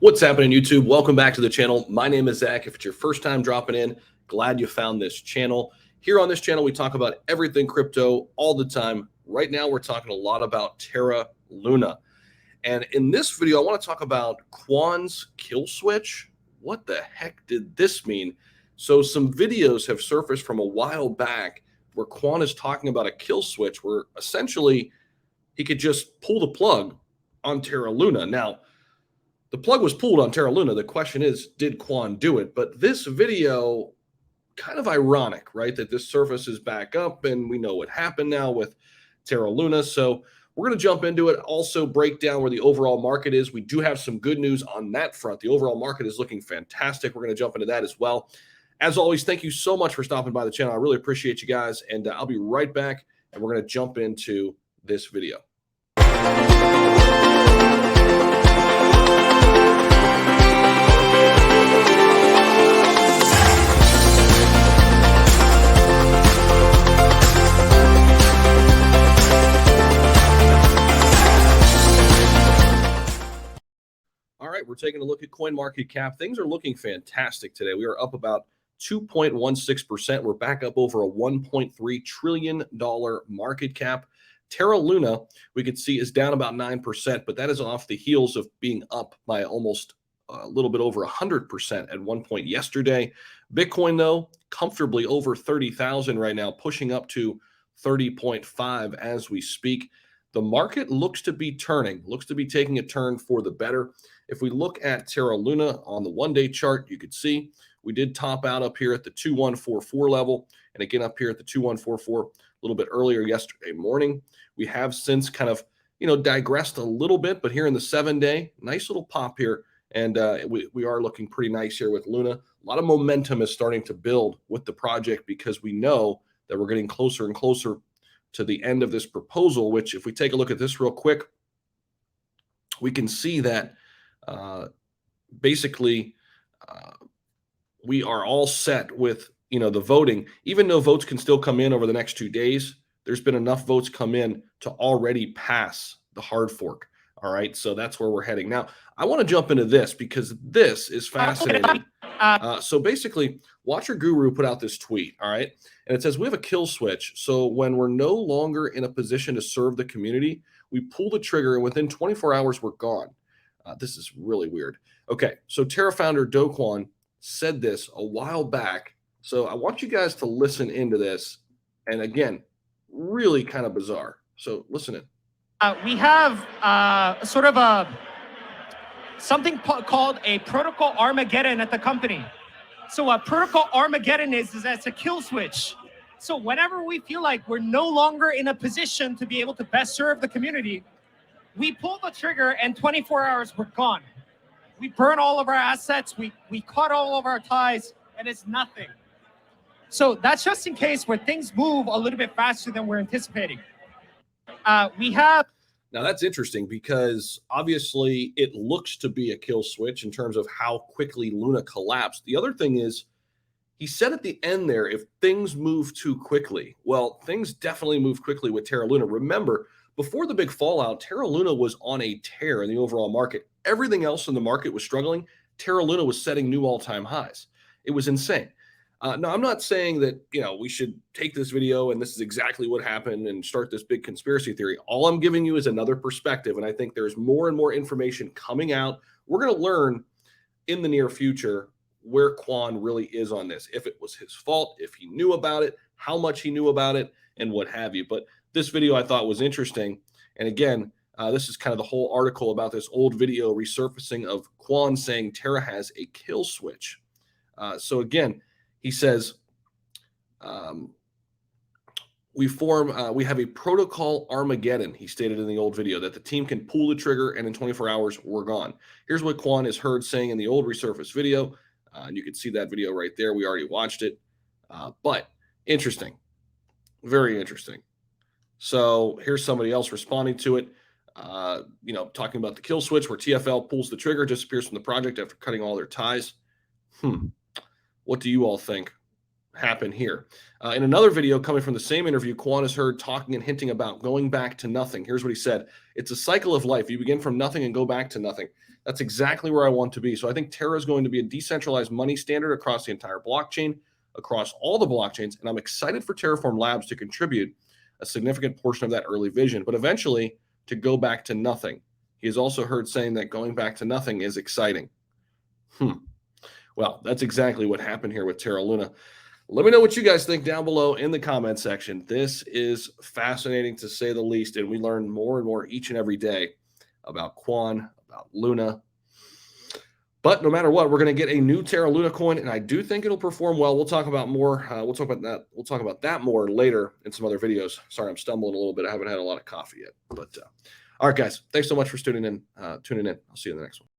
What's happening, YouTube? Welcome back to the channel. My name is Zach. If it's your first time dropping in, glad you found this channel. Here on this channel, we talk about everything crypto all the time. Right now, we're talking a lot about Terra Luna. And in this video, I want to talk about Kwon'S kill switch. What the heck did this mean? So some videos have surfaced from a while back where Kwon is talking about a kill switch where essentially he could just pull the plug on Terra Luna. Now, the plug was pulled on Terra Luna. The question is, did Kwon do it? But this video, kind of ironic, right? That this surfaces back up and we know what happened now with Terra Luna. So we're going to jump into it. Also break down where the overall market is. We do have some good news on that front. The overall market is looking fantastic. We're going to jump into that as well. As always, thank you so much for stopping by the channel. I really appreciate you guys. And I'll be right back. And we're going to jump into this video. All right, we're taking a look at CoinMarketCap. Things are looking fantastic today. We are up about 2.16%. We're back up over a $1.3 trillion market cap. Terra Luna, we could see, is down about 9%, but that is off the heels of being up by almost a little bit over 100% at one point yesterday. Bitcoin, though, comfortably over 30,000 right now, pushing up to 30.5 as we speak. The market looks to be turning, looks to be taking a turn for the better. If we look at Terra Luna on the one-day chart, you could see we did top out up here at the 2144 level, and again up here at the 2144 a little bit earlier yesterday morning. We have since kind of, digressed a little bit, but here in the 7-day, nice little pop here, and we are looking pretty nice here with Luna. A lot of momentum is starting to build with the project because we know that we're getting closer and closer to the end of this proposal, which if we take a look at this real quick, we can see that basically we are all set with, the voting. Even though votes can still come in over the next 2 days, there's been enough votes come in to already pass the hard fork. All right, so that's where we're heading. Now, I want to jump into this because this is fascinating. So basically, Watcher Guru put out this tweet, all right? And it says, we have a kill switch. So when we're no longer in a position to serve the community, we pull the trigger and within 24 hours, we're gone. This is really weird. Okay, so Terra founder Do Kwon said this a while back. So I want you guys to listen into this. And again, really kind of bizarre. So listen in. We have something called a protocol Armageddon at the company. So what protocol Armageddon is that's a kill switch. So whenever we feel like we're no longer in a position to be able to best serve the community, we pull the trigger and 24 hours we're gone. We burn all of our assets, we cut all of our ties, and it's nothing. So that's just in case where things move a little bit faster than we're anticipating. Now that's interesting because obviously it looks to be a kill switch in terms of how quickly Luna collapsed. The other thing is he said at the end there, if things move too quickly, well, things definitely move quickly with Terra Luna. Remember, before the big fallout, Terra Luna was on a tear in the overall market. Everything else in the market was struggling. Terra Luna was setting new all-time highs. It was insane. Now, I'm not saying that, we should take this video and this is exactly what happened and start this big conspiracy theory. All I'm giving you is another perspective, and I think there's more and more information coming out. We're going to learn in the near future where Kwon really is on this, if it was his fault, if he knew about it, how much he knew about it, and what have you. But this video I thought was interesting. And again, this is kind of the whole article about this old video resurfacing of Kwon saying Terra has a kill switch. So again, he says, we have a protocol Armageddon, he stated in the old video, that the team can pull the trigger and in 24 hours, we're gone. Here's what Kwon is heard saying in the old resurfaced video. And you can see that video right there. We already watched it. But interesting. Very interesting. So here's somebody else responding to it, talking about the kill switch where TFL pulls the trigger, disappears from the project after cutting all their ties. What do you all think happened here? In another video coming from the same interview, Kwon is heard talking and hinting about going back to nothing. Here's what he said. It's a cycle of life. You begin from nothing and go back to nothing. That's exactly where I want to be. So I think Terra is going to be a decentralized money standard across the entire blockchain, across all the blockchains. And I'm excited for Terraform Labs to contribute a significant portion of that early vision, but eventually to go back to nothing. He has also heard saying that going back to nothing is exciting. Well, that's exactly what happened here with Terra Luna. Let me know what you guys think down below in the comment section. This is fascinating to say the least, and we learn more and more each and every day about Kwon, about Luna. But no matter what, we're going to get a new Terra Luna coin, and I do think it'll perform well. We'll talk about more. We'll talk about that. We'll talk about that more later in some other videos. Sorry, I'm stumbling a little bit. I haven't had a lot of coffee yet. But all right, guys, thanks so much for tuning in. I'll see you in the next one.